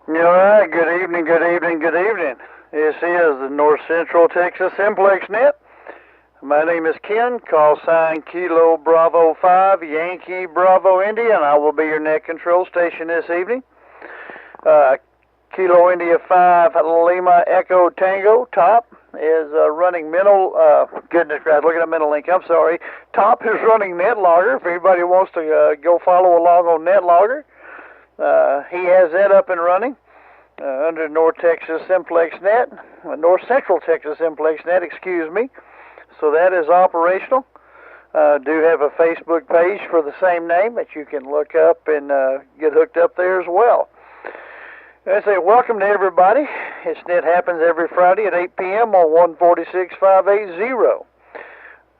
All right, good evening, good evening, good evening. This is the North Central Texas Simplex Net. My name is Ken, call sign Kilo Bravo 5, Yankee Bravo India, and I will be your net control station this evening. Kilo India 5, Lima Echo Tango, top is running mental, goodness gracious, looking at mental link, I'm sorry. Top is running NetLogger, if anybody wants to go follow along on NetLogger. He has that up and running under North Texas Simplex Net, North Central Texas Simplex Net, excuse me. So that is operational. Do have a Facebook page for the same name that you can look up and get hooked up there as well. I say welcome to everybody. This net happens every Friday at 8 p.m. on 146580.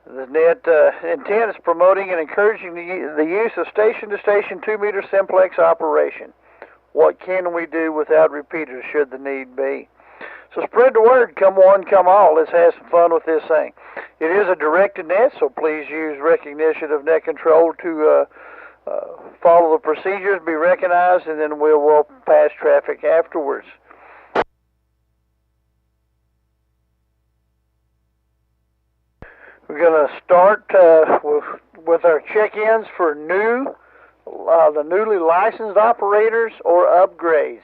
The net intent is promoting and encouraging the use of station-to-station 2-meter simplex operation. What can we do without repeaters should the need be? So spread the word, come one, come all. Let's have some fun with this thing. It is a directed net, so please use recognition of net control to follow the procedures, be recognized, and then we'll pass traffic afterwards. We're going to start with our check-ins for the newly licensed operators or upgrades.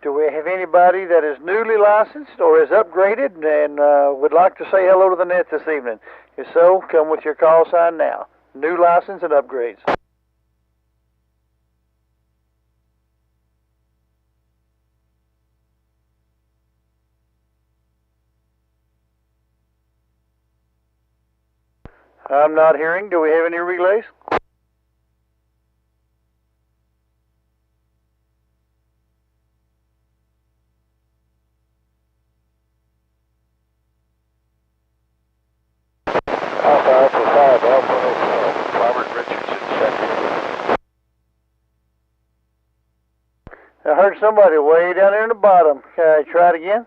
Do we have anybody that is newly licensed or is upgraded and would like to say hello to the net this evening? If so, come with your call sign now. New license and upgrades. I'm not hearing. Do we have any relays? Alpha 5, Alpha Hotel, Robert Richardson, check. I heard somebody way down there in the bottom. Can I try it again?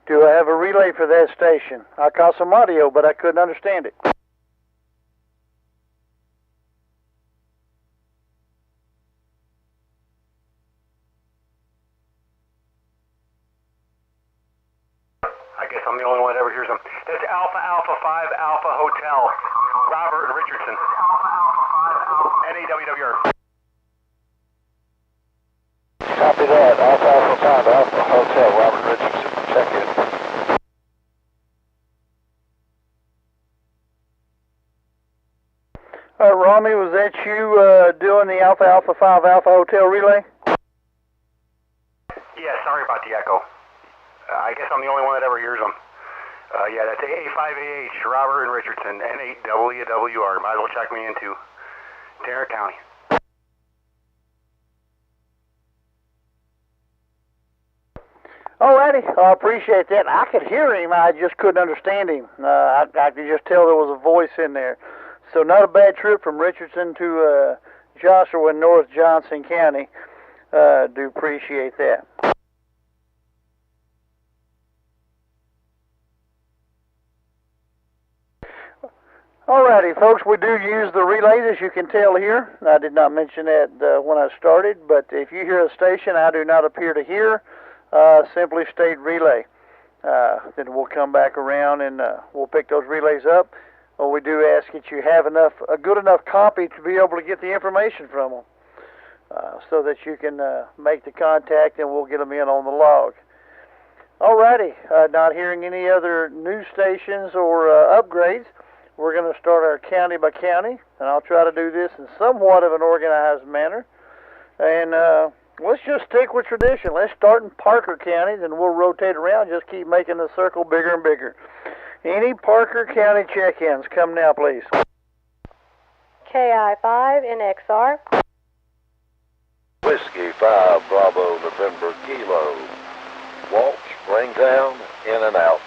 Do I have a relay for that station? I caught some audio, but I couldn't understand it. I guess I'm the only one that ever hears them. That's Alpha 5, Alpha Hotel, Robert Richardson. NAWWR. Copy that. Alpha 5, Alpha Hotel, Robert Richardson. Check in. Rami, was that you doing the Alpha 5, Alpha Hotel relay? Yeah, sorry about the echo. I guess I'm the only one that ever hears them. Yeah, that's A5AH, Robert and Richardson, N8WWR. Might as well check me into Tarrant County. Alrighty, I appreciate that. I could hear him, I just couldn't understand him. I could just tell there was a voice in there. So not a bad trip from Richardson to Joshua in North Johnson County. Do appreciate that. Alrighty, folks, we do use the relays, as you can tell here. I did not mention that when I started, but if you hear a station I do not appear to hear, simply state relay. Then we'll come back around and we'll pick those relays up. Well, we do ask that you have a good enough copy to be able to get the information from them, so that you can make the contact and we'll get them in on the log. Alrighty, not hearing any other new stations or upgrades. We're going to start our county by county, and I'll try to do this in somewhat of an organized manner. And let's just stick with tradition. Let's start in Parker County, then we'll rotate around, just keep making the circle bigger and bigger. Any Parker County check-ins, come now, please. KI5 in XR. Whiskey 5, Bravo, November, Kilo. Walsh, Springtown, in and out.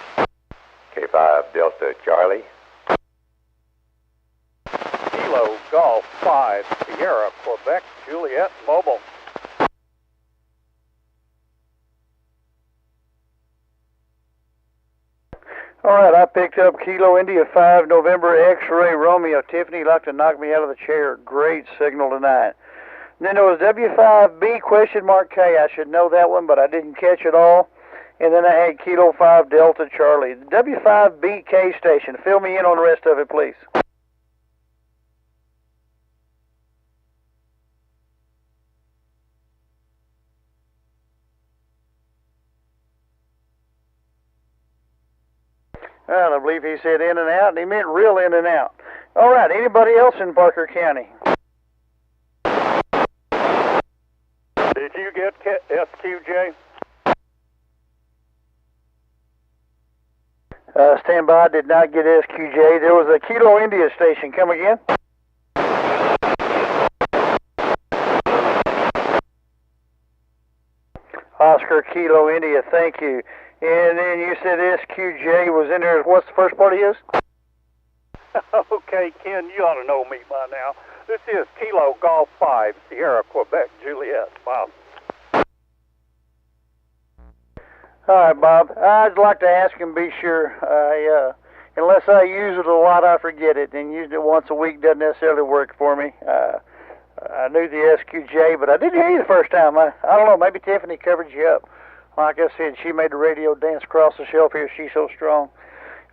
K5, Delta, Charlie. Kilo, Golf 5, Sierra, Quebec, Juliet, Mobile. All right, I picked up Kilo India 5 November X-Ray Romeo. Tiffany like to knock me out of the chair. Great signal tonight. And then there was W5B question mark K. I should know that one, but I didn't catch it all. And then I had Kilo 5 Delta Charlie. The W5BK station. Fill me in on the rest of it, please. Well, I believe he said in and out, and he meant real in and out. All right, anybody else in Parker County? Did you get SQJ? Stand by, did not get SQJ. There was a Kilo India station. Come again? Oscar Kilo India, thank you. And then you said SQJ was in there. What's the first part of his? Okay, Ken, you ought to know me by now. This is Kilo Golf 5, Sierra, Quebec, Juliet, Bob. All right, Bob. I'd like to ask him, be sure. Unless I use it a lot, I forget it. And using it once a week doesn't necessarily work for me. I knew the SQJ, but I didn't hear you the first time. I don't know, maybe Tiffany covered you up. Like I said, she made the radio dance across the shelf here. She's so strong.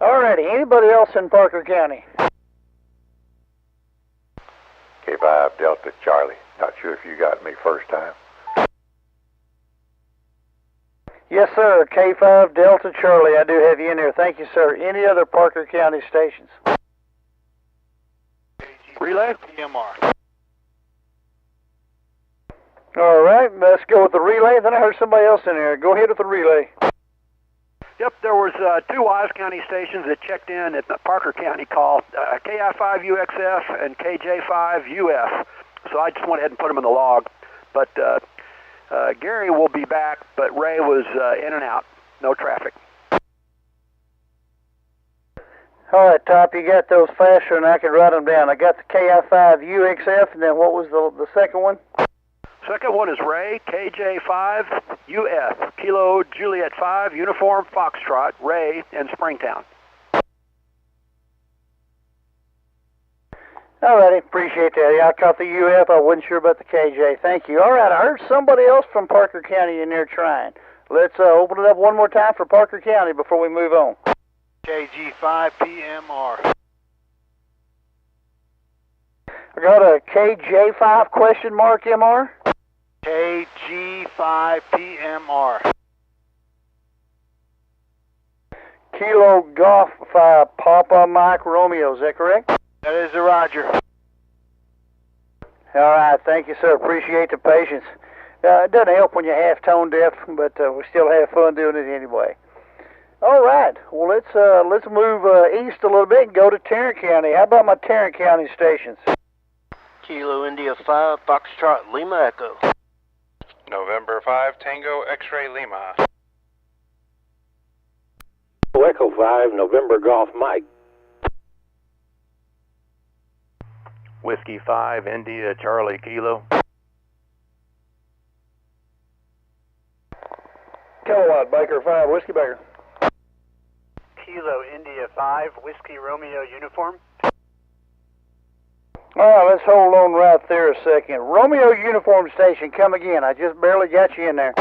All righty, anybody else in Parker County? K5 Delta Charlie. Not sure if you got me first time. Yes, sir. K5 Delta Charlie. I do have you in there. Thank you, sir. Any other Parker County stations? Relay? PMR. All right, let's go with the relay. Then I heard somebody else in there. Go ahead with the relay. Yep, there was two Wise County stations that checked in at the Parker County call, KI5UXF and KJ5UF. So I just went ahead and put them in the log. But Gary will be back, but Ray was in and out. No traffic. All right, Top, you got those faster than I could write them down. I got the KI5UXF, and then what was the second one? Second one is Ray, KJ5UF, Kilo Juliet 5, Uniform Foxtrot, Ray, in Springtown. All righty, appreciate that. Yeah, I caught the UF. I wasn't sure about the KJ. Thank you. All right, I heard somebody else from Parker County in there trying. Let's open it up one more time for Parker County before we move on. KG5PMR. I got a KJ5 question mark MR. KG5PMR. Kilo Golf 5 Papa Mike Romeo, is that correct? That is a Roger. All right, thank you, sir. Appreciate the patience. It doesn't help when you're half tone deaf, but we still have fun doing it anyway. All right, well, let's move east a little bit and go to Tarrant County. How about my Tarrant County stations? Kilo India 5 Foxtrot Lima Echo. November 5 Tango X-Ray Lima. Echo 5, November Golf Mike. Whiskey 5, India Charlie Kilo. Kilowatt Baker 5, Whiskey Baker. Kilo India 5, Whiskey Romeo Uniform. All right, let's hold on right there a second. Romeo Uniform Station, come again. I just barely got you in there.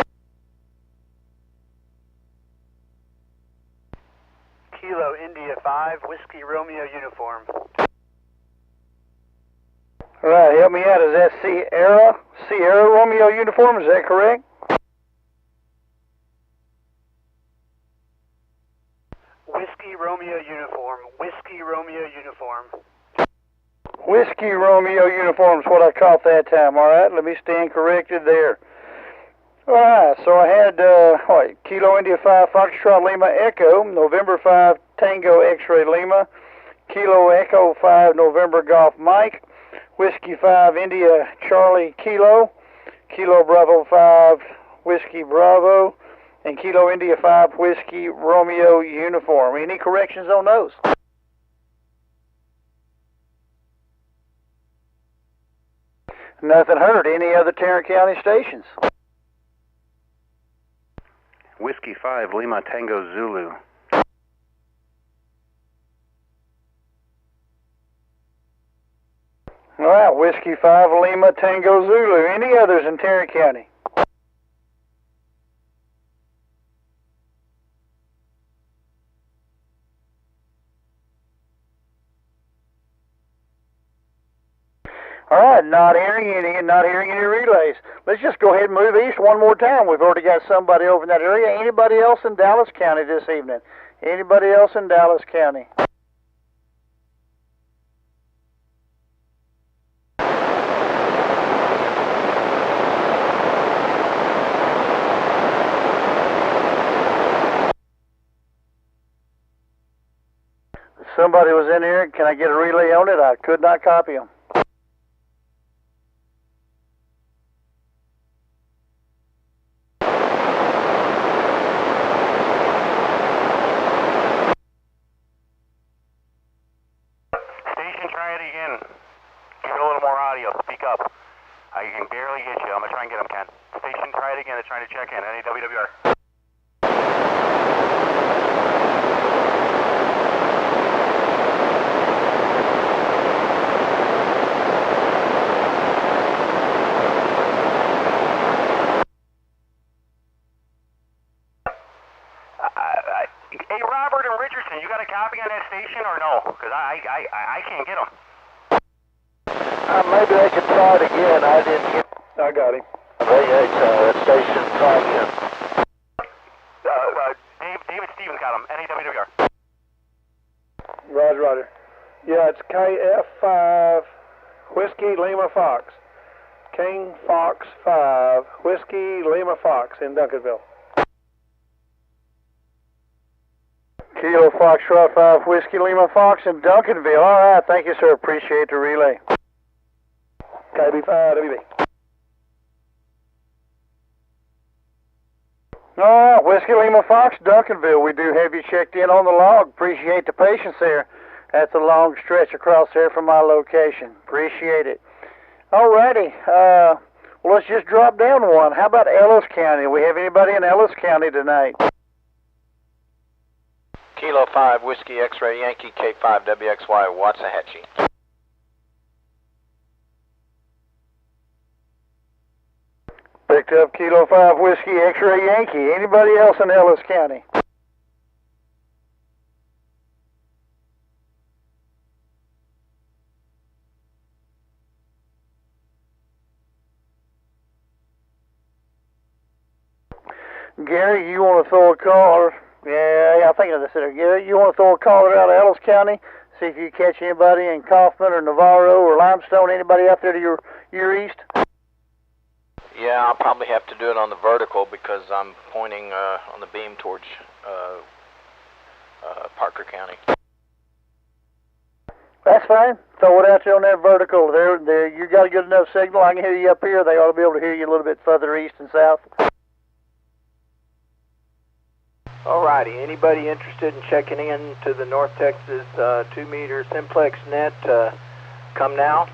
Kilo India 5, Whiskey Romeo Uniform. All right, help me out. Is that Sierra Romeo Uniform? Is that correct? Whiskey Romeo Uniform. Whiskey Romeo Uniform. Whiskey Romeo Uniform is what I caught that time. All right, let me stand corrected there. All right, so I had Kilo India 5 Foxtrot Lima Echo, November 5 Tango X-Ray Lima, Kilo Echo 5 November Golf Mike, Whiskey 5 India Charlie Kilo, Kilo Bravo 5 Whiskey Bravo, and Kilo India 5 Whiskey Romeo Uniform. Any corrections on those? Nothing heard. Any other Tarrant County stations? Whiskey 5 Lima Tango Zulu. All right, Whiskey 5 Lima Tango Zulu. Any others in Tarrant County? All right, not hearing any relays. Let's just go ahead and move east one more time. We've already got somebody over in that area. Anybody else in Dallas County this evening? Anybody else in Dallas County? Somebody was in here. Can I get a relay on it? I could not copy them. Station, try it again. Give it a little more audio. Speak up. I can barely get you. I'm going to try and get him, Ken. Station, try it again. They're trying to check in. Any WWR? Hey, Robert and Richardson, you got a copy on that station or no? Because I can't get them. Maybe they could try it again. I didn't get... I got him. Station, try again. David Stevens got them. Any WWR? Roger, roger. Yeah, it's KF5 Whiskey Lima Fox. King Fox 5 Whiskey Lima Fox in Duncanville. Kilo Foxtrot 5 Whiskey Lima Fox in Duncanville. All right, thank you, sir. Appreciate the relay. KB5 WB. All right, Whiskey Lima Fox, Duncanville. We do have you checked in on the log. Appreciate the patience there. That's a long stretch across there from my location. Appreciate it. All righty. Well, let's just drop down one. How about Ellis County? We have anybody in Ellis County tonight? Kilo 5 Whiskey X-Ray Yankee K5 WXY Waxahachie. Picked up Kilo 5 Whiskey X-Ray Yankee. Anybody else in Ellis County? Gary, you want to throw a caller? Yeah, I think I said it. Gary, you want to throw a caller out of Ellis County? See if you catch anybody in Kaufman or Navarro or Limestone. Anybody out there to your east? Yeah, I'll probably have to do it on the vertical because I'm pointing on the beam towards Parker County. That's fine. Throw it out there on that vertical. There, you got a good enough signal. I can hear you up here. They ought to be able to hear you a little bit further east and south. Alrighty, anybody interested in checking in to the North Texas 2-meter Simplex net, come now.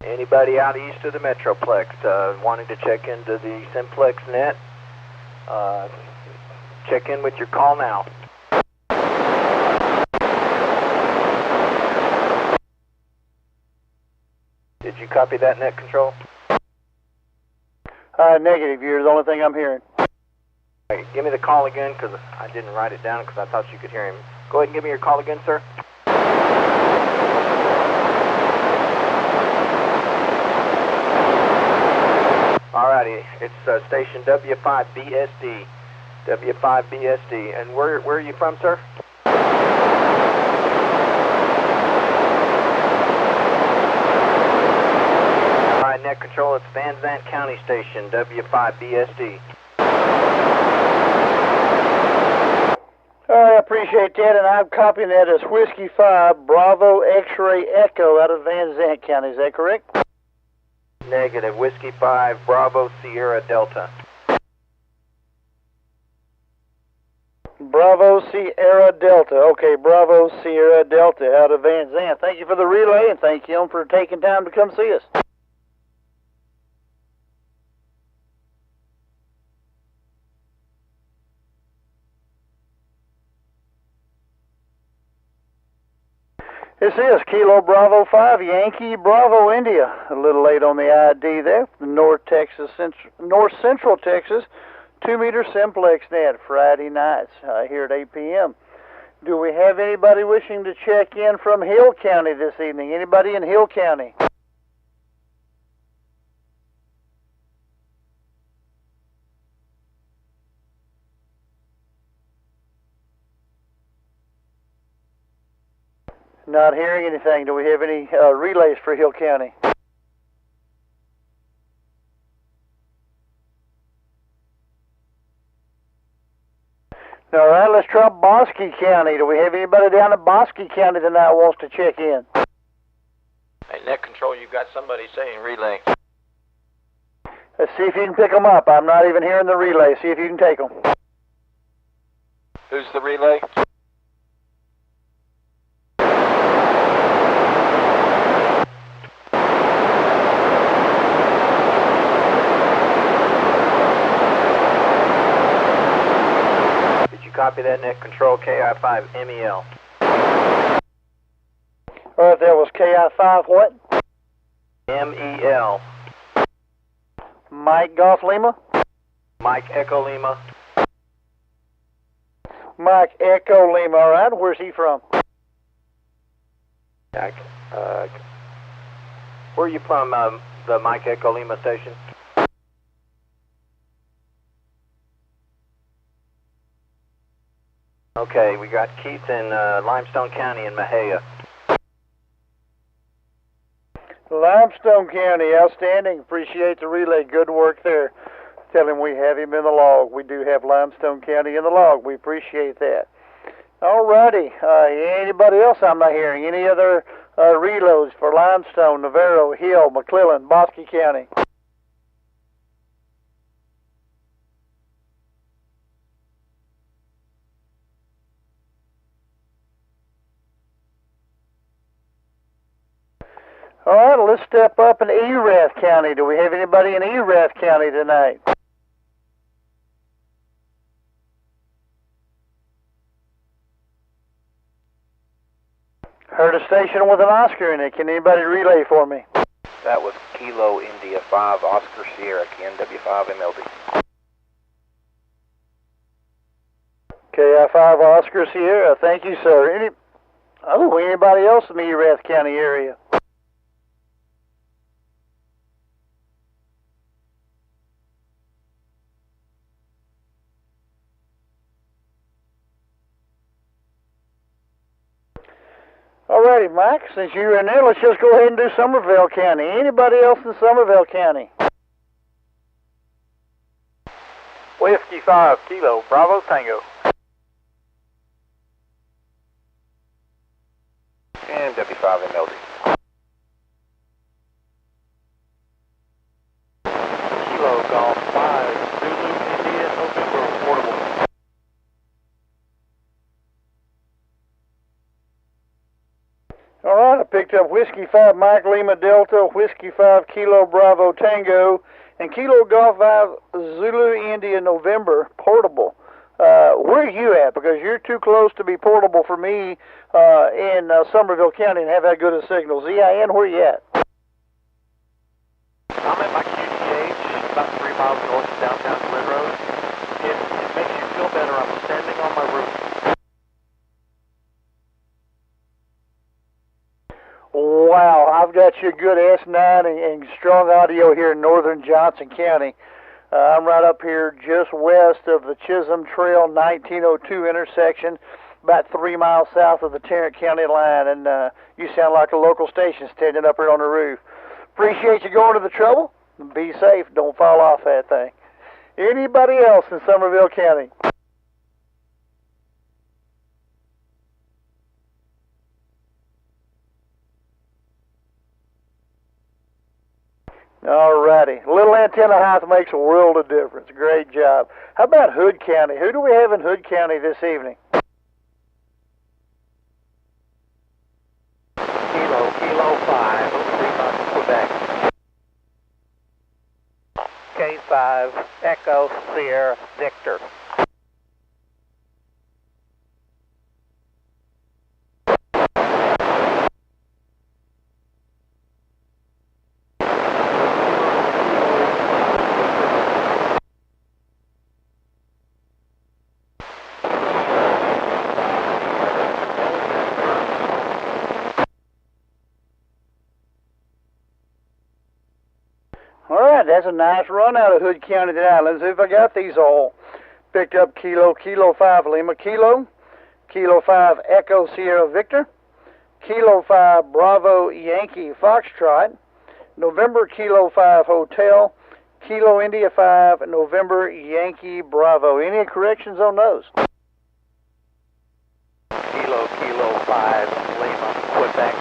Anybody out east of the Metroplex wanting to check into the Simplex net, check in with your call now. Did you copy that, net control? Negative. You're the only thing I'm hearing. Right, give me the call again because I didn't write it down because I thought you could hear him. Go ahead and give me your call again, sir. Alrighty, it's station W5BSD. W5BSD. And where are you from, sir? Net control, it's Van Zant County Station, W5BSD. I appreciate that, and I'm copying that as Whiskey 5 Bravo X-Ray Echo out of Van Zant County. Is that correct? Negative. Whiskey 5 Bravo Sierra Delta. Bravo Sierra Delta. Okay, Bravo Sierra Delta out of Van Zant. Thank you for the relay, and thank you for taking time to come see us. This is Kilo Bravo 5, Yankee Bravo India. A little late on the ID there. North Central Texas, 2-meter Simplex net, Friday nights here at 8 p.m. Do we have anybody wishing to check in from Hill County this evening? Anybody in Hill County? Not hearing anything. Do we have any relays for Hill County? All right, let's try Bosque County. Do we have anybody down in Bosque County tonight who wants to check in? Hey, net control, you got somebody saying relay. Let's see if you can pick them up. I'm not even hearing the relay. See if you can take them. Who's the relay? Copy that, net control, KI5 MEL. All right, that was KI5 what? MEL. Mike Golf Lima? Mike Echo Lima. Mike Echo Lima, all right. Where's he from? Where are you from, the Mike Echo Lima station? Okay, we got Keith in Limestone County in Mahia. Limestone County, outstanding. Appreciate the relay. Good work there. Tell him we have him in the log. We do have Limestone County in the log. We appreciate that. All righty. Anybody else I'm not hearing? Any other reloads for Limestone, Navarro, Hill, McClellan, Bosque County? All right, let's step up in Erath County. Do we have anybody in Erath County tonight? Heard a station with an Oscar in it. Can anybody relay for me? That was Kilo India 5 Oscar Sierra, KNW5 MLD. KI5 Oscar Sierra. Thank you, sir. Anybody else in the Erath County area? Alrighty, Mike, since you're in there, let's just go ahead and do Somerville County. Anybody else in Somerville County? Whiskey 5 Kilo Bravo Tango. And W5 MLD. Kilo Golf 5 Zulu India November portable. All right, I picked up Whiskey 5 Mike Lima Delta, Whiskey 5 Kilo Bravo Tango, and Kilo Golf 5 Zulu India November portable. Where are you at? Because you're too close to be portable for me in Somerville County and have that good a signal. ZIN, where are you at? I'm at my QTH, about 3 miles north of downtown Glen Road. If it makes you feel better, I'm standing on my roof. Wow, I've got you a good S9 and strong audio here in northern Johnson County. I'm right up here just west of the Chisholm Trail 1902 intersection, about 3 miles south of the Tarrant County line, and you sound like a local station standing up here on the roof. Appreciate you going to the trouble. Be safe. Don't fall off that thing. Anybody else in Somerville County? All righty. Little antenna height makes a world of difference. Great job. How about Hood County? Who do we have in Hood County this evening? Kilo 5, 3 months Quebec. K5 Echo Sierra Victor. That's a nice run out of Hood County tonight. Let's see if I got these all. Picked up Kilo 5 Lima Kilo 5 Echo Sierra Victor, Kilo 5 Bravo Yankee Foxtrot, November Kilo 5 Hotel, Kilo India 5 November Yankee Bravo. Any corrections on those? Kilo 5 Lima Quebec.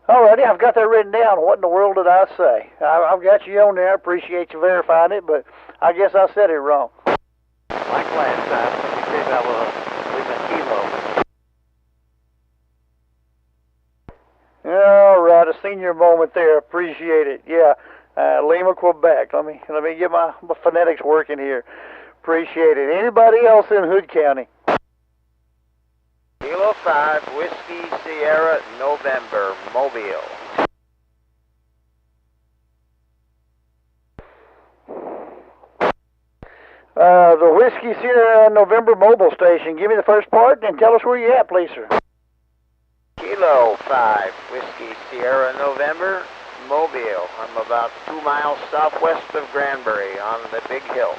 Alrighty, I've got that written down. What in the world did I say? I've got you on there. I appreciate you verifying it, but I guess I said it wrong. Like last time, you said that was Lima Kilo. All right, a senior moment there. Appreciate it. Yeah, Lima, Quebec. Let me get my phonetics working here. Appreciate it. Anybody else in Hood County? Kilo 5 Whiskey Sierra November Mobile. The Whiskey Sierra November Mobile Station. Give me the first part and tell us where you're at, please, sir. Kilo 5 Whiskey Sierra November Mobile. I'm about 2 miles southwest of Granbury on the big hill.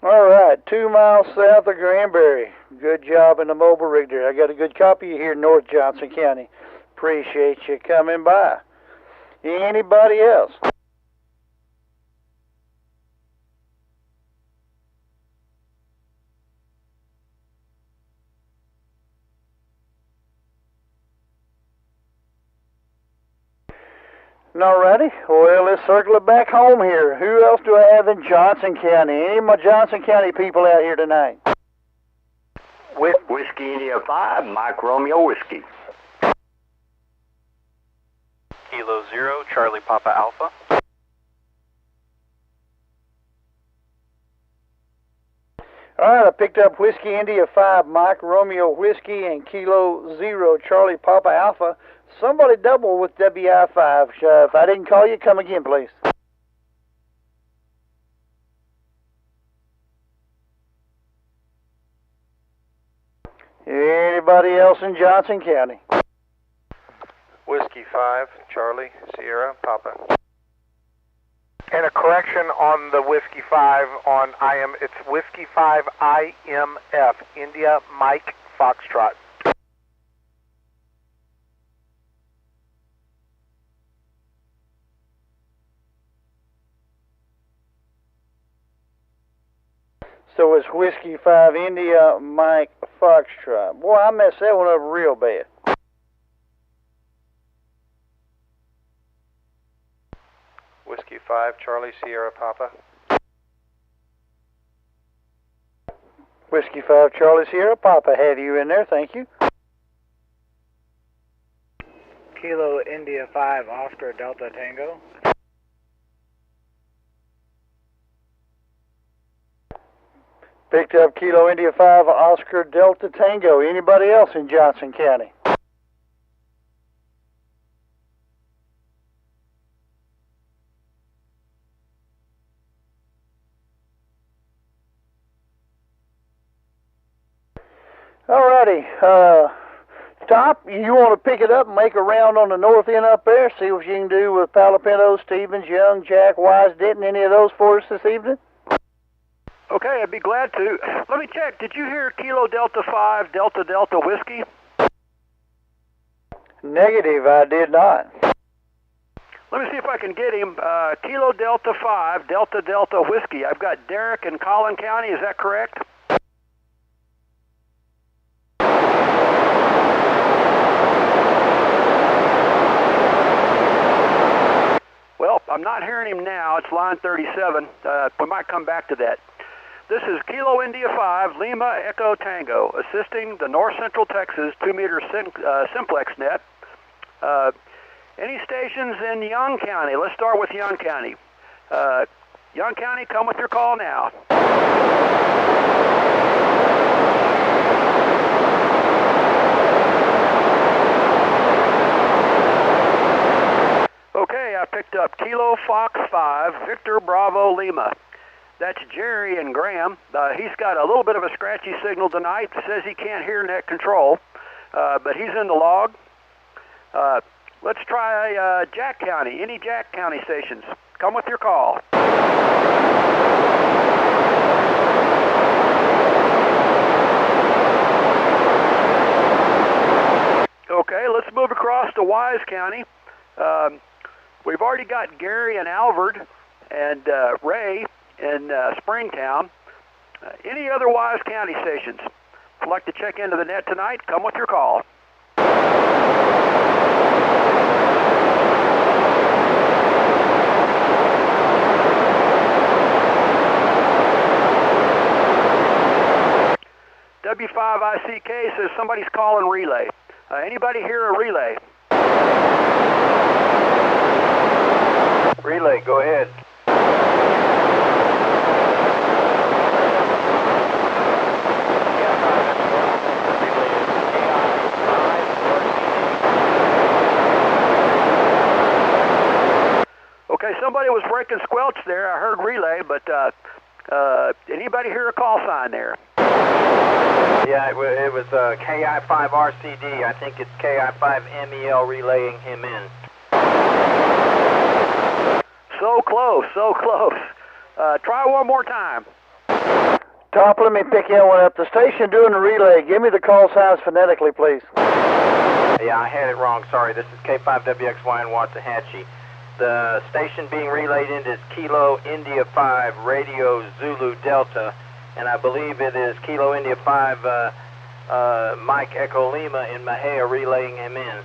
All right, 2 miles south of Granbury. Good job in the mobile rig there. I got a good copy of you here in North Johnson County. Appreciate you coming by. Anybody else? Alrighty, well, let's circle it back home here. Who else do I have in Johnson County? Any of my Johnson County people out here tonight? With Whiskey India 5, Mike Romeo Whiskey. Kilo 0, Charlie Papa Alpha. Alright, I picked up Whiskey India 5, Mike Romeo Whiskey, and Kilo 0, Charlie Papa Alpha. Somebody double with WI5. If I didn't call you, come again, please. Anybody else in Johnson County? Whiskey 5, Charlie Sierra Papa. And a correction on the Whiskey 5 on it's Whiskey 5 IMF, India Mike Foxtrot. So it's Whiskey 5 India Mike Foxtrot. Boy, I messed that one up real bad. Whiskey 5, Charlie Sierra Papa. Whiskey 5 Charlie Sierra Papa, have you in there, thank you. Kilo India 5 Oscar Delta Tango. Picked up Kilo India 5 Oscar Delta Tango. Anybody else in Johnson County? Alrighty, Top, you want to pick it up and make a round on the north end up there, see what you can do with Palapinto, Stevens, Young, Jack, Wise, Denton, any of those for us this evening? Okay, I'd be glad to. Let me check. Did you hear Kilo Delta 5 Delta Delta Whiskey? Negative, I did not. Let me see if I can get him. Kilo Delta 5 Delta Delta Whiskey. I've got Derek in Collin County. Is that correct? Well, I'm not hearing him now. It's line 37. We might come back to that. This is Kilo India 5, Lima Echo Tango, assisting the North Central Texas 2-meter Simplex net. Any stations in Young County? Let's start with Young County. Young County, come with your call now. Okay, I picked up Kilo Fox 5, Victor Bravo Lima. That's Jerry and Graham. He's got a little bit of a scratchy signal tonight. Says he can't hear net control, but he's in the log. Let's try Jack County. Any Jack County stations? Come with your call. Okay, let's move across to Wise County. We've already got Gary and Alvord and Ray in Springtown. Any other Wise County stations? If you'd like to check into the net tonight, come with your call. W5ICK says somebody's calling relay. Anybody hear a relay? Relay, go ahead. Okay, somebody was breaking squelch there. I heard relay, but anybody hear a call sign there? Yeah, it was KI5RCD. I think it's KI5MEL relaying him in. So close, so close. Try one more time. Top, let me pick that one up. The station doing the relay. Give me the call signs phonetically, please. Yeah, I had it wrong. Sorry. This is K5WXY in Waxahachie. The station being relayed into is Kilo India 5 Radio Zulu Delta, and I believe it is Kilo India 5 Mike Echo Lima in Mahia relaying him in.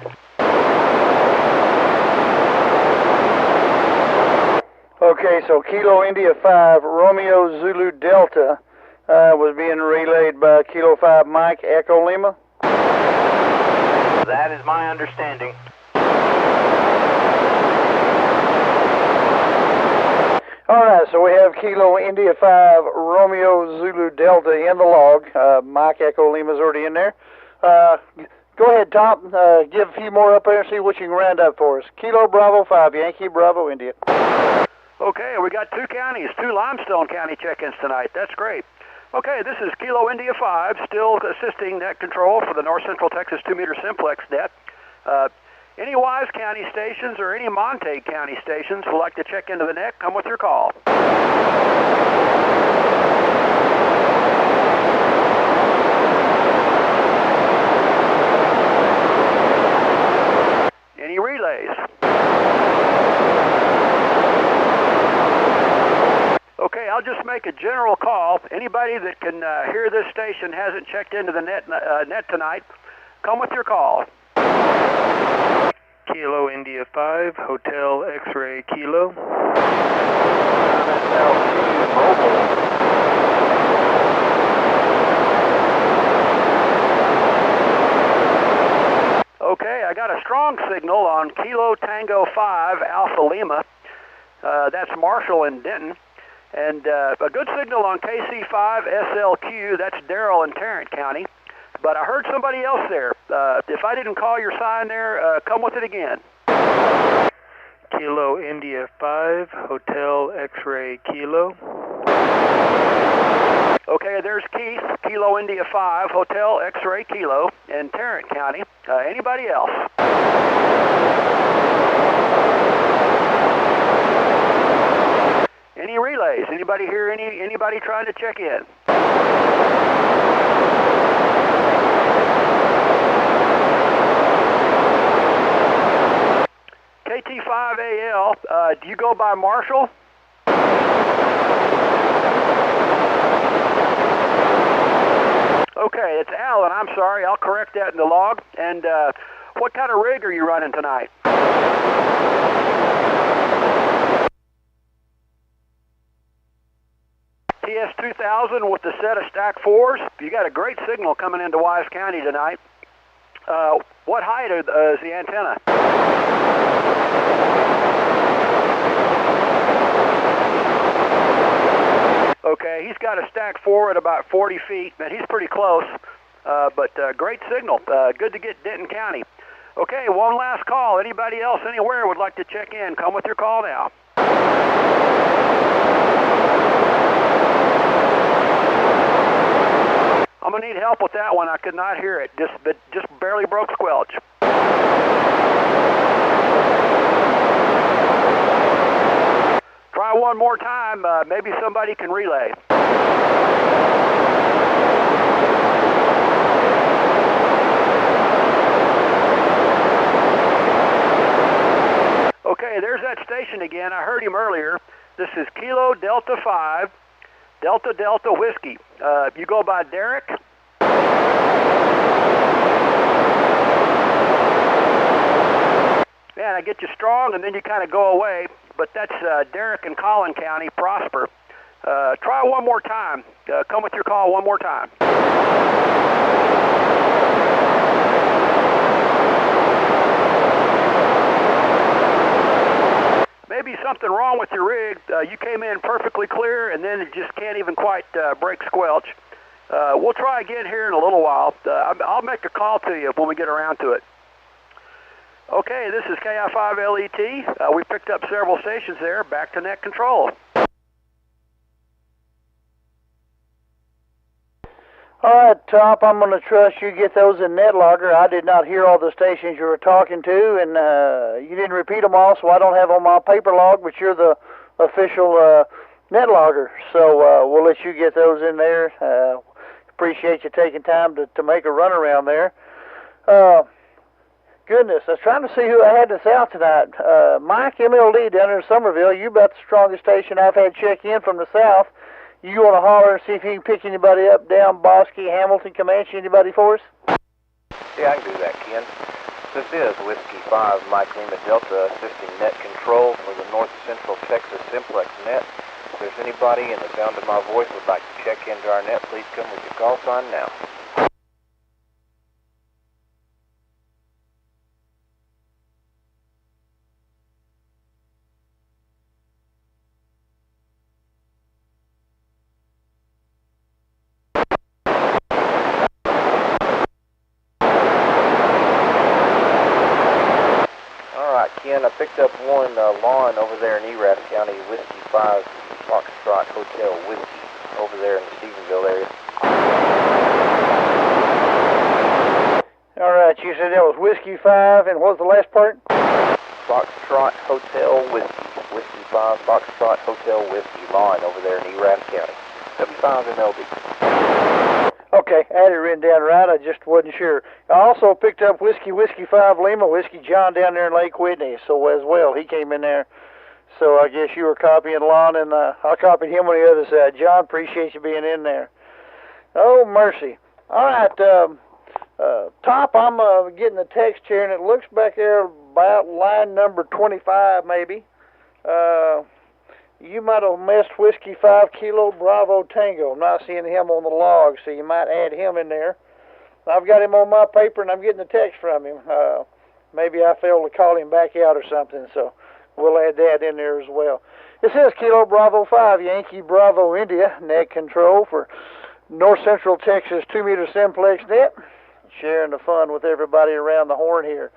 Okay, so Kilo India 5 Romeo Zulu Delta was being relayed by Kilo 5 Mike Echo Lima? That is my understanding. Alright, so we have Kilo India 5 Romeo Zulu Delta in the log. Mike Echo Lima's already in there. Go ahead, Top. Give a few more up there and see what you can round up for us. Kilo Bravo 5, Yankee Bravo India. Okay, we got two counties, two Limestone County check-ins tonight. That's great. Okay, this is Kilo India 5, still assisting net control for the North Central Texas 2-meter Simplex net. Any Wise County stations or any Montague County stations would like to check into the net, come with your call. Any relays? Okay, I'll just make a general call. Anybody that can hear this station hasn't checked into the net tonight, come with your call. Kilo India 5, Hotel X-Ray Kilo. Okay, I got a strong signal on Kilo Tango 5 Alpha Lima. That's Marshall in Denton. And a good signal on KC5 SLQ, that's Darrell in Tarrant County. But I heard somebody else there. If I didn't call your sign there, come with it again. Kilo India 5, Hotel X-Ray Kilo. Okay, there's Keith, Kilo India 5, Hotel X-Ray Kilo in Tarrant County. Anybody else? Any relays? Anybody hear anybody trying to check in? KT5AL, do you go by Marshall? Okay, it's Alan. I'm sorry. I'll correct that in the log. And what kind of rig are you running tonight? TS2000 with the set of stack 4s. You got a great signal coming into Wise County tonight. What height is the antenna? Okay, he's got a stack 4 at about 40 feet, and he's pretty close, but great signal. Good to get Denton County. Okay, one last call. Anybody else anywhere would like to check in, come with your call now. I'm going to need help with that one. I could not hear it. Just barely broke squelch. try one more time. Maybe somebody can relay. Okay, there's that station again. I heard him earlier. This is Kilo Delta 5, Delta Delta Whiskey. You go by Derek. Man, I get you strong and then you kind of go away. But that's Derek in Collin County, Prosper. Try one more time. Come with your call one more time. Maybe something wrong with your rig. You came in perfectly clear and then it just can't even quite break squelch. We'll try again here in a little while. I'll make a call to you when we get around to it. Okay, this is KI5LET. We picked up several stations there. Back to net control. All right, Top, I'm going to trust you get those in NetLogger. I did not hear all the stations you were talking to, and you didn't repeat them all, so I don't have on my paper log, but you're the official NetLogger. So we'll let you get those in there. Appreciate you taking time to make a run around there. Goodness, I was trying to see who I had in the South tonight. Mike MLD down there in Somerville, you about the strongest station I've had check in from the South. You want to holler and see if you can pick anybody up down Bosque, Hamilton, Comanche, anybody for us? Yeah, I can do that, Ken. This is Whiskey 5, Mike Lima Delta, assisting net control for the North Central Texas Simplex net. If there's anybody in the sound of my voice would like to check into our net, please come with your call sign now. Ken, I picked up one lawn over there in Erath County, Whiskey 5, Foxtrot Hotel Whiskey, over there in the Stephenville area. All right, you said that was Whiskey 5, and what was the last part? Foxtrot Hotel Whiskey, Whiskey 5, Foxtrot Hotel Whiskey, lawn over there in Erath County, 75 MLD. Okay, I had it written down right, I just wasn't sure. I also picked up Whiskey 5 Lima, Whiskey John down there in Lake Whitney, so as well, he came in there. So I guess you were copying Lon, and I copied him on the other side. John, appreciate you being in there. Oh, mercy. All right, Top, I'm getting a text here, and it looks back there about line number 25, maybe. You might have missed Whiskey 5 Kilo Bravo Tango. I'm not seeing him on the log, so you might add him in there. I've got him on my paper, and I'm getting a text from him. Maybe I failed to call him back out or something, so we'll add that in there as well. It says Kilo Bravo 5, Yankee Bravo India, net control for North Central Texas 2-meter Simplex net. Sharing the fun with everybody around the horn here.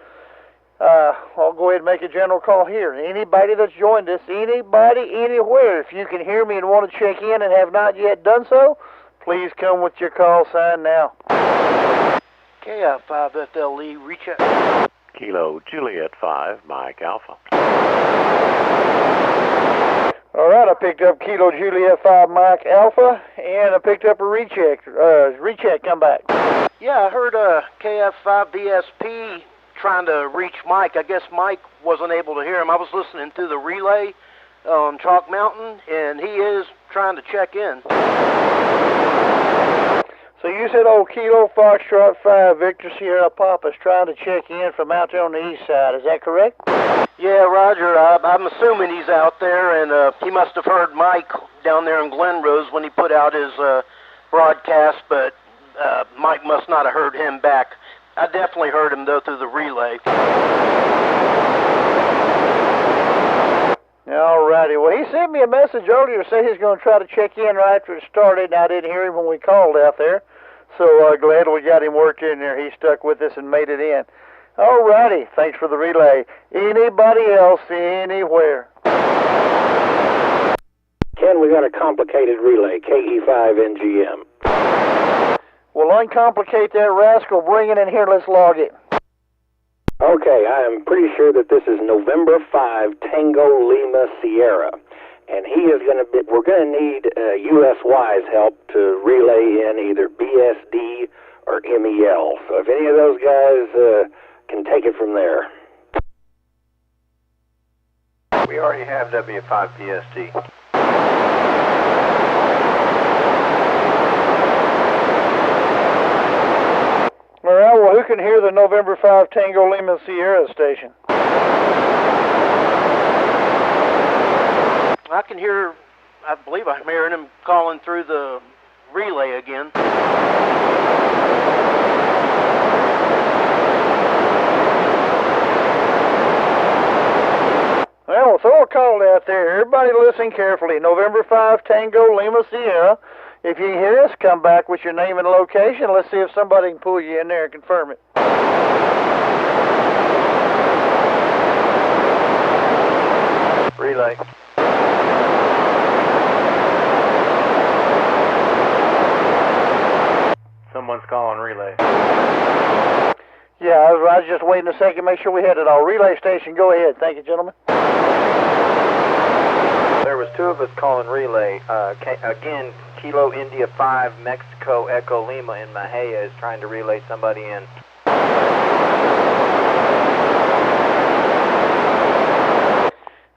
I'll go ahead and make a general call here. Anybody that's joined us, anybody, anywhere, if you can hear me and want to check in and have not yet done so, please come with your call sign now. KI5FLE, reach out. Kilo Juliet 5, Mike Alpha. All right, I picked up Kilo Juliet 5, Mike Alpha, and I picked up a recheck. Recheck, come back. Yeah, I heard KF5VSP trying to reach Mike. I guess Mike wasn't able to hear him. I was listening to the relay on Chalk Mountain, and he is trying to check in. So you said old Kilo Foxtrot 5 Victor Sierra Papa's trying to check in from out there on the east side. Is that correct? Yeah, Roger. I'm assuming he's out there, and he must have heard Mike down there in Glen Rose when he put out his broadcast, but Mike must not have heard him back. I definitely heard him, though, through the relay. All righty. Well, he sent me a message earlier saying he's going to try to check in right after it started, and I didn't hear him when we called out there. So glad we got him worked in there. He stuck with us and made it in. All righty. Thanks for the relay. Anybody else anywhere? Ken, we got a complicated relay, KE5NGM. Well, uncomplicate that rascal. Bring it in here. Let's log it. Okay, I am pretty sure that this is November 5 Tango Lima Sierra. and he is going to be, we're going to need USY's help to relay in either BSD or MEL. So if any of those guys can take it from there. We already have W5 BSD. All right, well, who can hear the November 5 Tango Lima Sierra station? I can hear, I believe I'm hearing him calling through the relay again. Well, throw a call out there. Everybody listen carefully. November 5 Tango Lima Sierra. If you hear us, come back with your name and location. Let's see if somebody can pull you in there and confirm it. Relay. Someone's calling relay. Yeah, I was just waiting a second to make sure we had it all. Relay station, go ahead. Thank you, gentlemen. There was 2 of us calling relay. Again, Kilo India 5 Mexico Echo Lima in Mahia is trying to relay somebody in.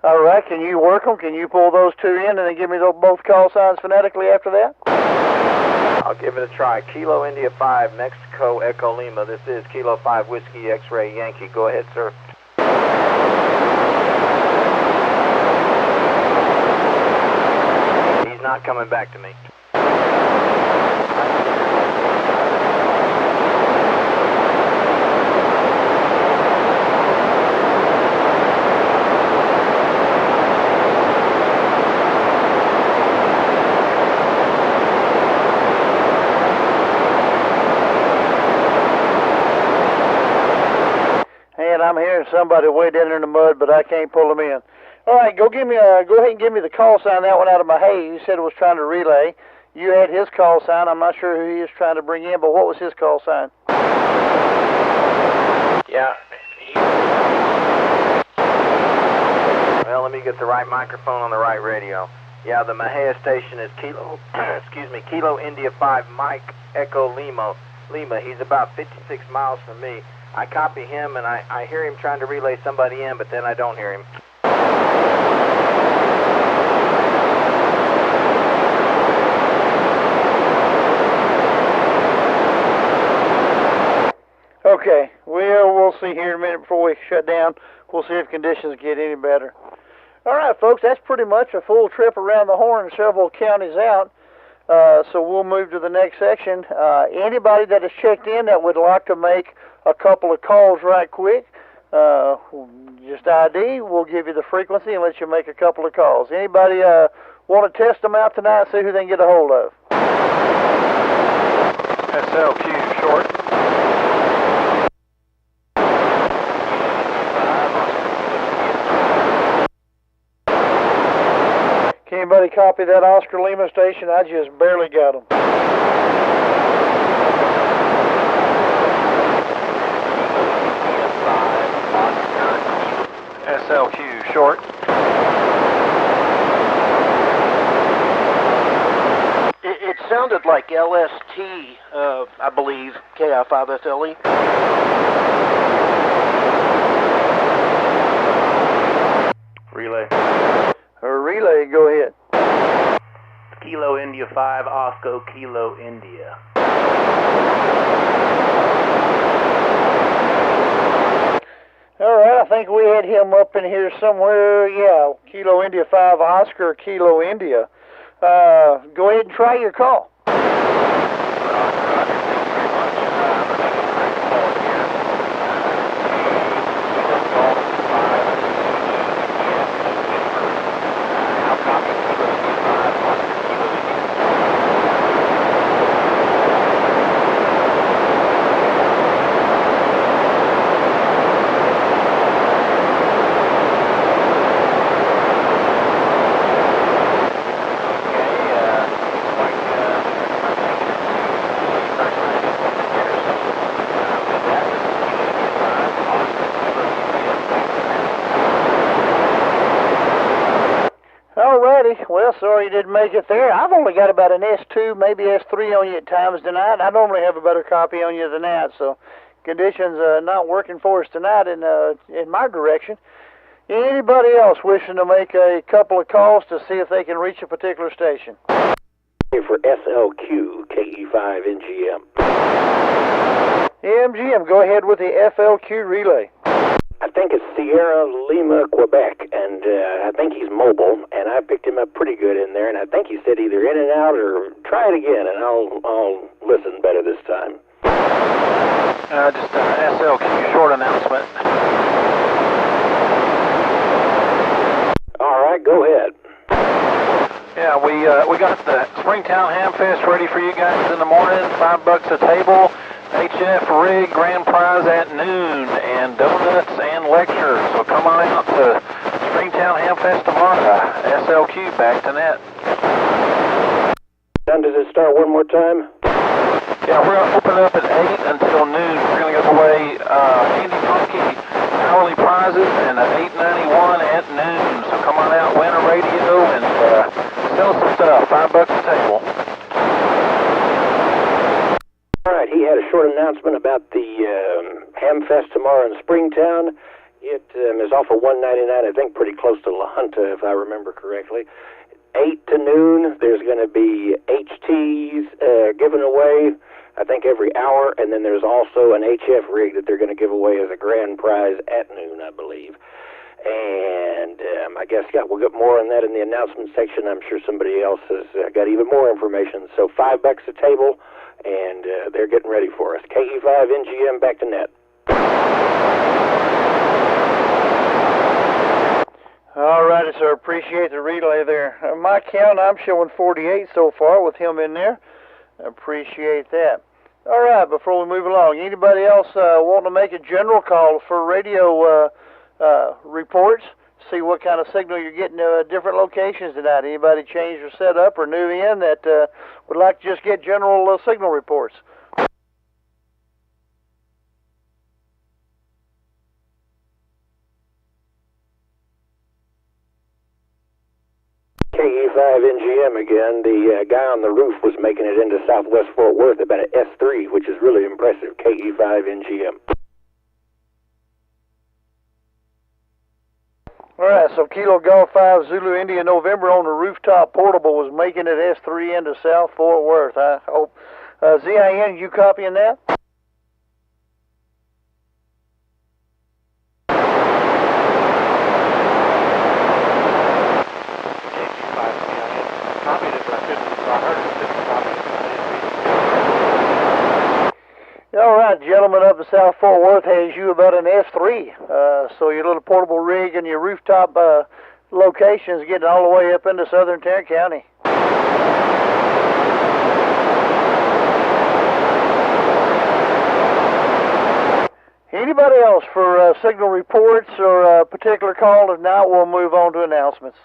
All right, can you work them? Can you pull those 2 in and then give me both call signs phonetically after that? I'll give it a try. Kilo India 5 Mexico Echo Lima. This is Kilo 5 Whiskey X-Ray Yankee. Go ahead, sir. He's not coming back to me. I'm hearing somebody way down in the mud, but I can't pull them in. All right, go ahead and give me the call sign. That one out of my hay. You said it was trying to relay. You had his call sign. I'm not sure who he is trying to bring in, but what was his call sign? Yeah. Well, let me get the right microphone on the right radio. Yeah, the Mahia station is Kilo, Kilo India 5 Mike Echo Lima. He's about 56 miles from me. I copy him, and I hear him trying to relay somebody in, but then I don't hear him. Okay, we'll see here in a minute before we shut down. We'll see if conditions get any better. All right, folks, that's pretty much a full trip around the horn, several counties out. So we'll move to the next section. Anybody that has checked in that would like to make a couple of calls right quick, just ID, we'll give you the frequency and let you make a couple of calls. Anybody want to test them out tonight, see who they can get a hold of? SLQ short. Can anybody copy that Oscar Lima station? I just barely got them. SLQ short. It sounded like LST, I believe, KI5FLE. Relay. Relay, go ahead. Kilo India 5 Osco Kilo India. All right, I think we had him up in here somewhere. Yeah, Kilo India 5 Oscar Kilo India. Go ahead and try your call. Alrighty, well, sorry you didn't make it there. I've only got about an S2, maybe S3 on you at times tonight. I normally have a better copy on you than that, so conditions not working for us tonight in my direction. Anybody else wishing to make a couple of calls to see if they can reach a particular station? For SLQ, KE5NGM. MGM, go ahead with the FLQ relay. I think it's Sierra Lima, Quebec, and I think he's mobile, and I picked him up pretty good in there, and I think he said either in and out or try it again, and I'll listen better this time. Just an SLQ short announcement. All right, go ahead. Yeah, we got the Springtown Hamfest ready for you guys in the morning. $5 a table. HF rig grand prize at noon, and donuts and lectures. So come on out to Springtown Hamfest tomorrow. SLQ back to net. Does it start one more time? Yeah, we're going to open up at 8 until noon. We're going to give away Handy Punky hourly prizes and an $8.91 at noon. So come on out, win a radio, and sell some stuff. $5 a table. All right, he had a short announcement about the Hamfest tomorrow in Springtown. It is off of 199, I think pretty close to La Junta, if I remember correctly. 8 to noon, there's going to be HTs given away, I think every hour, and then there's also an HF rig that they're going to give away as a grand prize at noon, I believe. And I guess we'll get more on that in the announcement section. I'm sure somebody else has got even more information. So $5 a table, and they're getting ready for us. KE5NGM back to net. All righty, sir. Appreciate the relay there. My count, I'm showing 48 so far with him in there. Appreciate that. All right, before we move along, anybody else want to make a general call for radio reports? See what kind of signal you're getting at different locations tonight. Anybody change their setup or new in that would like to just get general signal reports? KE5NGM again. The guy on the roof was making it into Southwest Fort Worth about an S3, which is really impressive. KE5NGM. All right, so Kilo Golf 5 Zulu India November on the rooftop portable was making it S3 into South Fort Worth. I hope. ZIN, you copying that? All right, gentlemen up in South Fort Worth has you about an S3. So your little portable rig and your rooftop locations getting all the way up into southern Tarrant County. Anybody else for signal reports or a particular call? If not, we'll move on to announcements.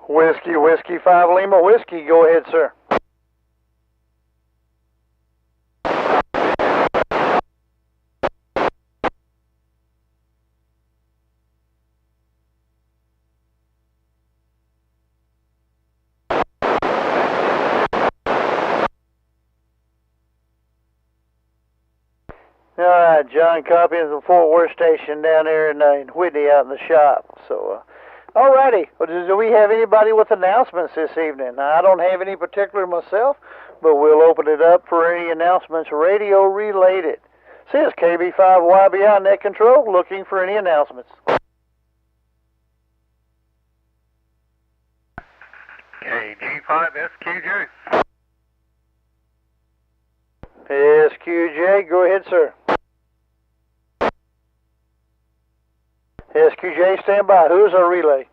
Whiskey 5 Lima Whiskey, go ahead, sir. All right, John, copy of the Fort Worth station down there in Whitney out in the shop. So, all righty. Do we have anybody with announcements this evening? Now, I don't have any particular myself, but we'll open it up for any announcements radio related. Says KB5YBI Net Control, looking for any announcements. KG5SQJ. SQJ, go ahead, sir. SQJ, stand by. Who's our relay?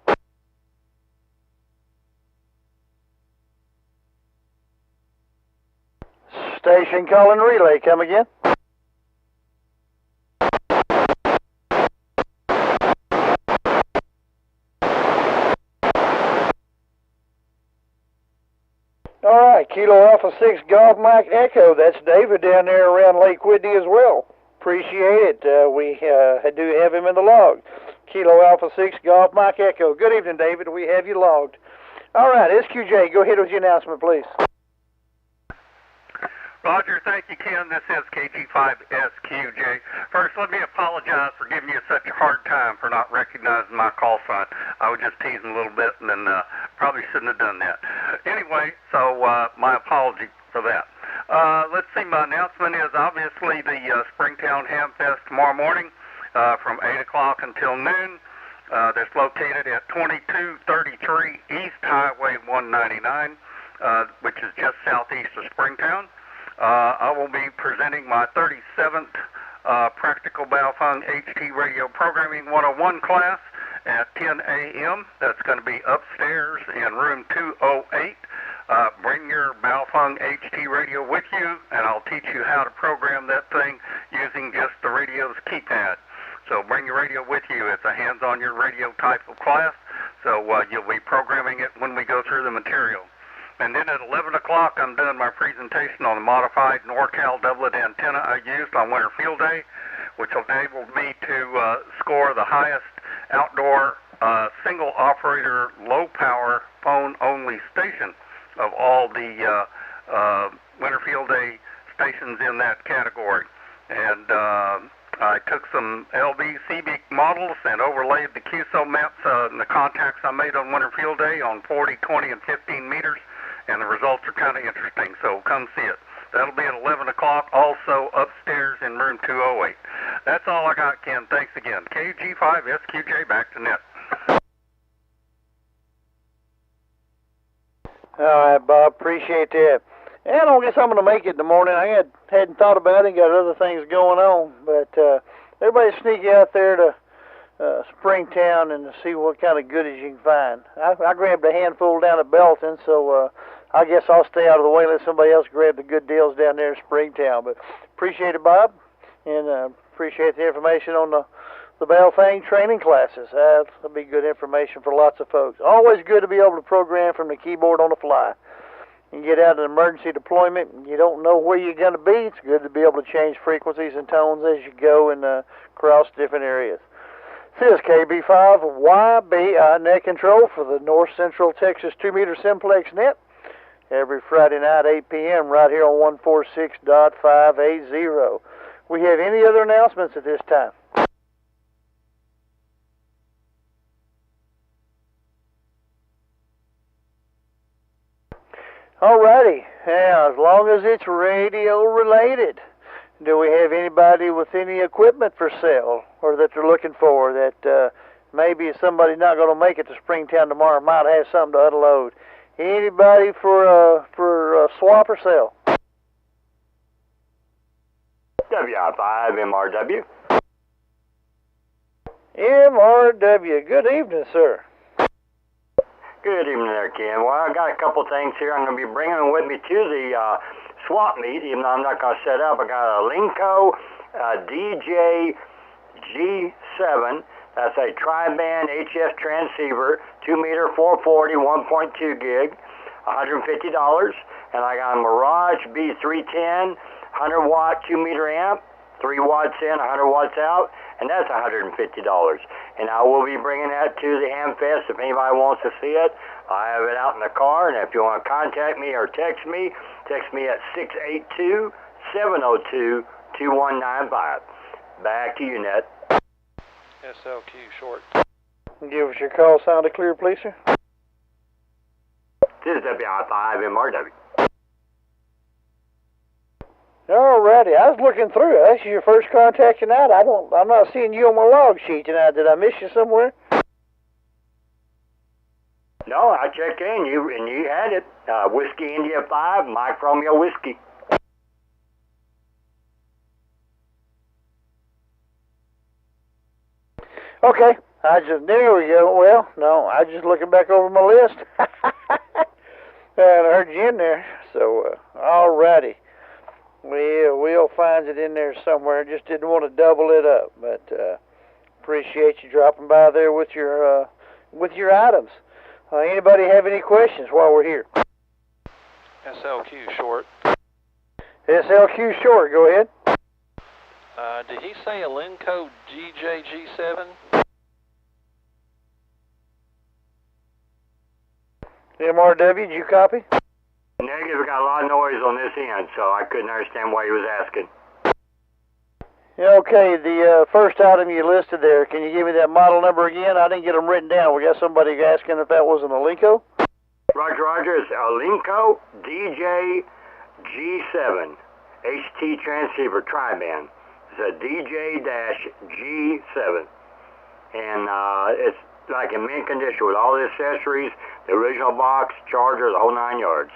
Station calling relay. Come again. All right, Kilo Alpha 6 Golf Mike Echo. That's David down there around Lake Whitney as well. Appreciate it. We do have him in the log. Kilo Alpha 6 Golf Mike Echo. Good evening, David. We have you logged. All right, SQJ, go ahead with your announcement, please. Roger, thank you, Ken. This is KG5SQJ. First, let me apologize for giving you such a hard time for not recognizing my call sign. I was just teasing a little bit and then probably shouldn't have done that. Anyway, so my apology for that. Let's see, my announcement is obviously the Springtown Ham Fest tomorrow morning from 8 o'clock until noon. That's located at 2233 East Highway 199, which is just southeast of Springtown. I will be presenting my 37th Practical Baofeng HT Radio Programming 101 class at 10 a.m. That's going to be upstairs in room 208. Bring your Baofeng HT radio with you, and I'll teach you how to program that thing using just the radio's keypad. So bring your radio with you. It's a hands-on-your-radio type of class, so you'll be programming it when we go through the material. And then at 11 o'clock, I'm doing my presentation on the modified NorCal doublet antenna I used on Winter Field Day, which enabled me to score the highest outdoor single-operator, low-power, phone-only station of all the Winter Field Day stations in that category. And I took some LV CB models and overlaid the QSO maps and the contacts I made on Winter Field Day on 40, 20, and 15 meters. And the results are kind of interesting, so come see it. That'll be at 11 o'clock, also upstairs in room 208. That's all I got, Ken. Thanks again. KG5SQJ, back to net. All right, Bob, appreciate that. And I guess I'm going to make it in the morning. I hadn't thought about it, got other things going on, but everybody sneak out there to Springtown and to see what kind of goodies you can find. I grabbed a handful down at Belton, so I guess I'll stay out of the way and let somebody else grab the good deals down there in Springtown. But appreciate it, Bob, and appreciate the information on the Baofeng training classes. That'll be good information for lots of folks. Always good to be able to program from the keyboard on the fly. You get out an emergency deployment and you don't know where you're going to be. It's good to be able to change frequencies and tones as you go and cross different areas. This is KB5YB net control for the North Central Texas 2-meter Simplex net every Friday night, 8 p.m. right here on 146.580. We have any other announcements at this time? Alrighty, now as long as it's radio related, do we have anybody with any equipment for sale or that they're looking for that maybe somebody not going to make it to Springtown tomorrow might have something to unload? Anybody for swap or sale? WI5 MRW. MRW, good evening, sir. Good evening there, Ken. Well, I got a couple things here I'm going to be bringing them with me to the swap meet, even though I'm not going to set up. I got a Linko DJ G7. That's a tri-band HS transceiver, 2-meter, 440, 1.2 gig, $150. And I got a Mirage B3016, 100-watt, 2-meter amp, 3 watts in, 100 watts out, and that's $150. And I will be bringing that to the Ham Fest if anybody wants to see it. I have it out in the car, and if you want to contact me or text me at 682-702-2195. Back to you, Ned. SLQ short. Give us your call sounded clear, please, sir. This is WI5 MRW. Alrighty, I was looking through it. This is your first contact tonight. I'm not seeing you on my log sheet tonight. Did I miss you somewhere? No, I checked in, and you had it. Whiskey India 5, Mike Romeo Whiskey. Okay, there we go. Well, no, I just looking back over my list. And I heard you in there. So, alrighty. We'll find it in there somewhere. Just didn't want to double it up, but appreciate you dropping by there with your items. Anybody have any questions while we're here? SLQ short. SLQ short, go ahead. Did he say a Linco GJG7? MRW, did you copy? Negative, got a lot of noise on this end, so I couldn't understand why he was asking. Yeah, okay, the first item you listed there, can you give me that model number again? I didn't get them written down. We got somebody asking if that wasn't a Linco. Roger, Roger, it's a Linco DJ-G7 HT transceiver tri-band. It's a DJ-G7. And it's like in mint condition with all the accessories, the original box, charger, the whole 9 yards.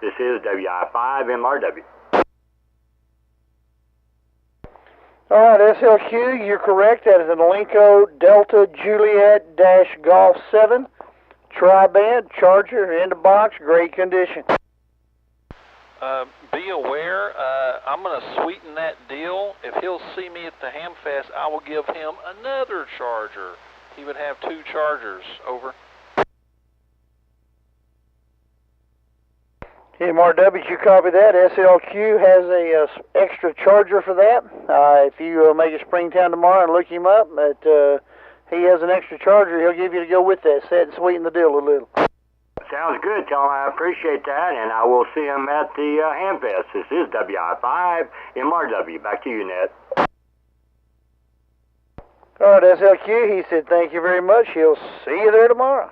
This is WI5 MRW. All right, SLQ, you're correct. That is an Linco Delta Juliet-Golf 7 tri-band charger in the box, great condition. Be aware, I'm going to sweeten that deal. If he'll see me at the Hamfest, I will give him another charger. He would have 2 chargers. Over. MRW, you copy that? SLQ has a extra charger for that. If you make it Springtown tomorrow and look him up, he has an extra charger he'll give you to go with that set and sweeten the deal a little. Sounds good. Tell him I appreciate that, and I will see him at the Hamfest. This is WI5 MRW. Back to you, Ned. All right, SLQ, he said thank you very much. He'll see you there tomorrow.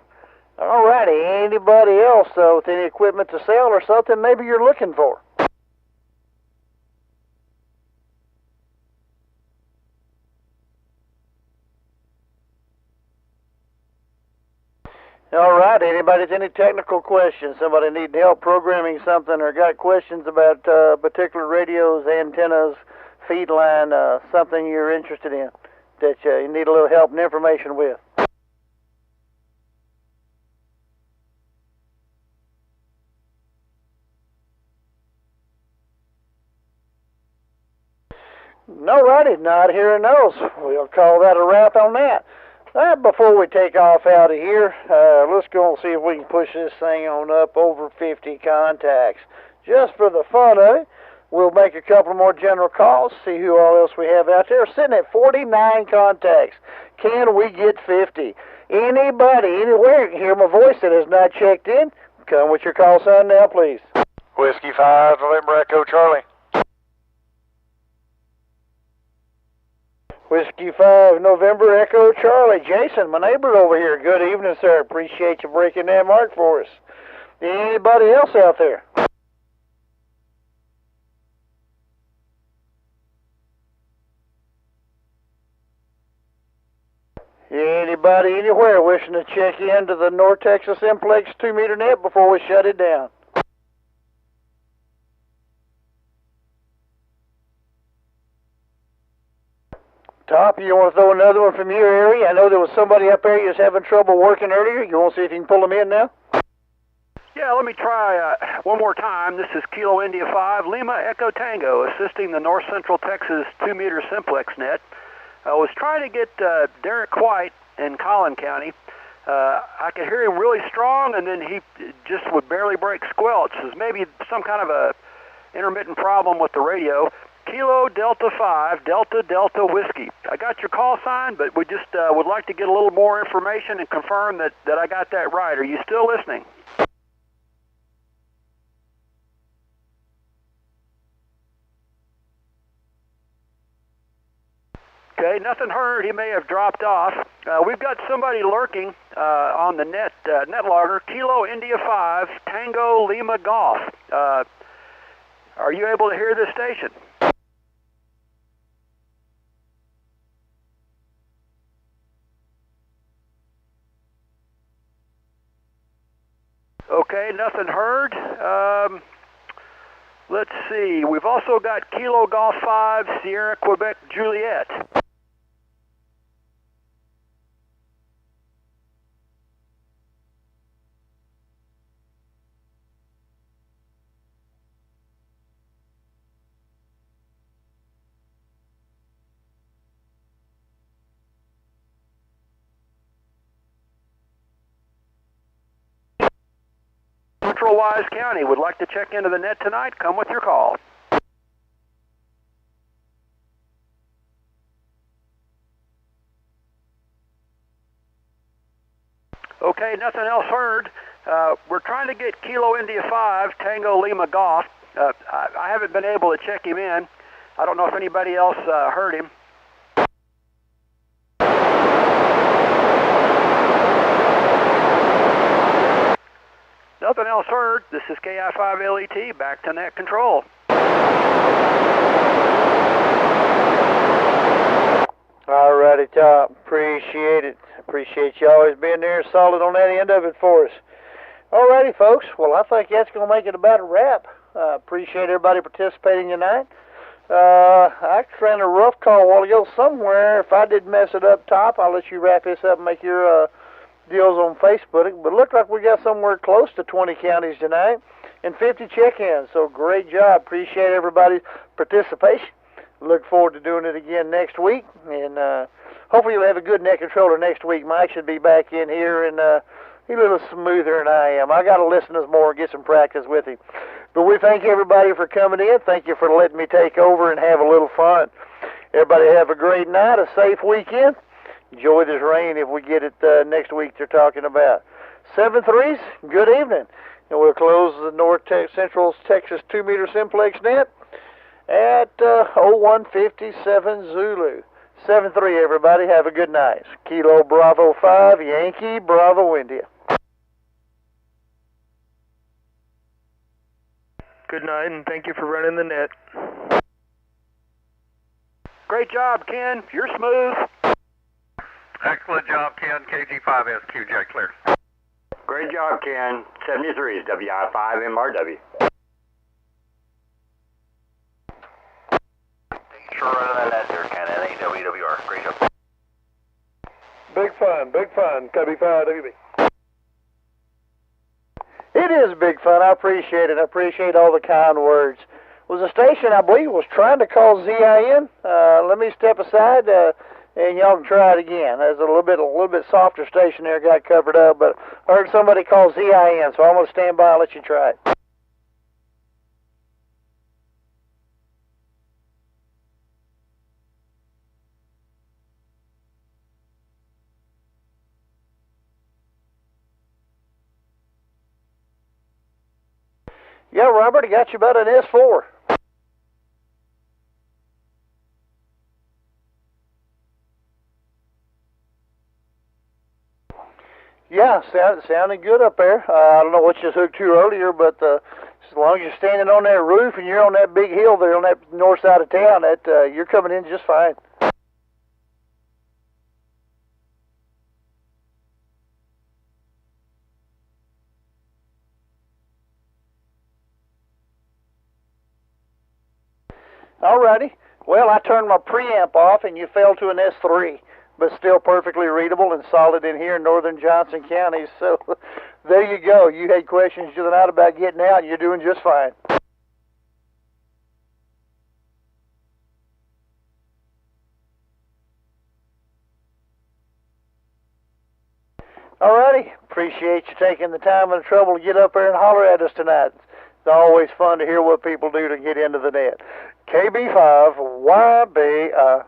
All righty, anybody else with any equipment to sell or something maybe you're looking for? All right, anybody with any technical questions? Somebody need help programming something or got questions about particular radios, antennas, feed line, something you're interested in that you need a little help and information with? No righty, not hearing those. We'll call that a wrap on that. Before we take off out of here, let's go and see if we can push this thing on up over 50 contacts. Just for the fun of it, we'll make a couple more general calls, see who all else we have out there. Sitting at 49 contacts. Can we get 50? Anybody, anywhere, hear my voice that has not checked in? Come with your call sign now, please. Whiskey 5, November Echo Charlie. Whiskey 5, November Echo Charlie. Jason, my neighbor over here. Good evening, sir. Appreciate you breaking that mark for us. Anybody else out there? Anybody anywhere wishing to check into the North Texas Simplex 2-meter net before we shut it down? Top, you want to throw another one from your area? I know there was somebody up there you was having trouble working earlier. You want to see if you can pull them in now? Yeah, let me try one more time. This is Kilo India 5, Lima Echo Tango, assisting the North Central Texas 2-meter Simplex net. I was trying to get Derek White in Collin County. I could hear him really strong, and then he just would barely break squelch. There's maybe some kind of a intermittent problem with the radio. Kilo Delta 5, Delta Delta Whiskey. I got your call sign, but we just would like to get a little more information and confirm that I got that right. Are you still listening? Okay, nothing heard. He may have dropped off. We've got somebody lurking on the net logger. Kilo India 5, Tango Lima Golf. Are you able to hear this station? Okay, nothing heard. Let's see. We've also got Kilo Golf 5, Sierra Quebec Juliet. Central Wise County would like to check into the net tonight. Come with your call. Okay, nothing else heard. We're trying to get Kilo India 5, Tango Lima Golf. I haven't been able to check him in. I don't know if anybody else heard him. Nothing else heard. This is KI5LET, back to net control. Alrighty, Top. Appreciate it. Appreciate you always being there solid on that end of it for us. Alrighty, folks. Well, I think that's going to make it about a wrap. Appreciate everybody participating tonight. I ran a rough call a while ago somewhere. If I did mess it up, Top, I'll let you wrap this up and make your deals on Facebook. But it looked like we got somewhere close to 20 counties tonight and 50 check-ins. So great job. Appreciate everybody's participation. Look forward to doing it again next week. And hopefully you'll have a good net controller next week. Mike should be back in here, and he's a little smoother than I am. I got to listen to more and get some practice with him. But we thank everybody for coming in. Thank you for letting me take over and have a little fun. Everybody have a great night, a safe weekend. Enjoy this rain if we get it next week they're talking about. 7-3s, good evening. And we'll close the North Central Texas 2-meter Simplex net at 0157 Zulu. 7-3, everybody. Have a good night. Kilo Bravo 5, Yankee Bravo India. Good night, and thank you for running the net. Great job, Ken. You're smooth. Excellent job, Ken. KG5SQJ clear. Great job, Ken. 73 is WI5MRW. Sure running that net there, Ken. NAWWR. Great job. Big fun, KB5WB. It is big fun. I appreciate it. I appreciate all the kind words. Was a station, I believe, was trying to call ZIN. Let me step aside, and y'all can try it again. There's a little bit softer station there, got covered up, but I heard somebody call ZIN, so I'm going to stand by and let you try it. Yeah, Robert, I got you about an S4. Yeah, sounded good up there. I don't know what you hooked to earlier, but as long as you're standing on that roof and you're on that big hill there on that north side of town, that you're coming in just fine. Alrighty. Well, I turned my preamp off and you fell to an S3, but still perfectly readable and solid in here in northern Johnson County. So there you go. You had questions tonight about getting out, and you're doing just fine. Alrighty. Appreciate you taking the time and the trouble to get up there and holler at us tonight. It's always fun to hear what people do to get into the net. KB5, YB,